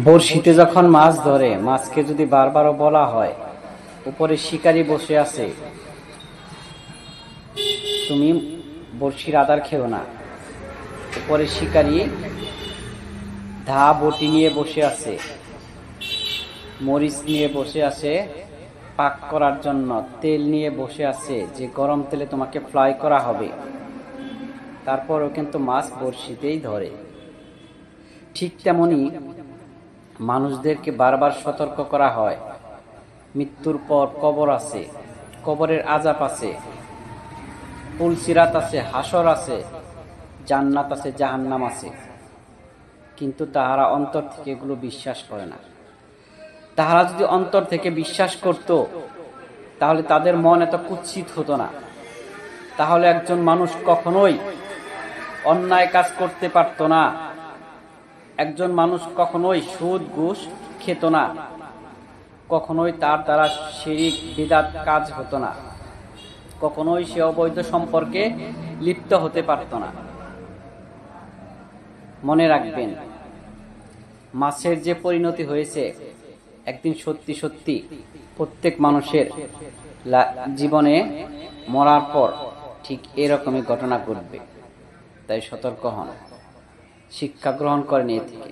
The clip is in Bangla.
বড়শিতে যখন মাছ ধরে, মাছকে যদি বারবারও বলা হয় উপরে শিকারী বসে আছে, তুমি বড়শির আদার খেও না, উপরে শিকারী বটি নিয়ে বসে আছে, মরিচ নিয়ে বসে আছে পাক করার জন্য, তেল নিয়ে বসে আছে যে গরম তেলে তোমাকে ফ্রাই করা হবে, তারপরও কিন্তু মাছ বড়শিতেই ধরে। ঠিক তেমনি মানুষদেরকে বারবার সতর্ক করা হয়, মৃত্যুর পর কবর আছে, কবরের আযাব আছে, পুলসিরাত আছে, হাসর আছে, জান্নাত আছে, জাহান্নাম আছে, কিন্তু তাহারা অন্তর থেকে এগুলো বিশ্বাস করে না। তাহারা যদি অন্তর থেকে বিশ্বাস করত, তাহলে তাদের মন এত কুৎসিত হতো না, তাহলে একজন মানুষ কখনোই অন্যায় কাজ করতে পারত না, একজন মানুষ কখনোই সুদ ঘুষ খেত না, কখনোই তার দ্বারা শিরক বিদআত কাজ হতো না, কখনোই সে অবৈধ সম্পর্কে লিপ্ত হতে পারত না। মনে রাখবেন, মাছের যে পরিণতি হয়েছে, একদিন সত্যি সত্যি প্রত্যেক মানুষের জীবনে মরার পর ঠিক এরকমই ঘটনা ঘটবে। তাই সতর্ক হন, শিক্ষা গ্রহণ করেন এ থেকে।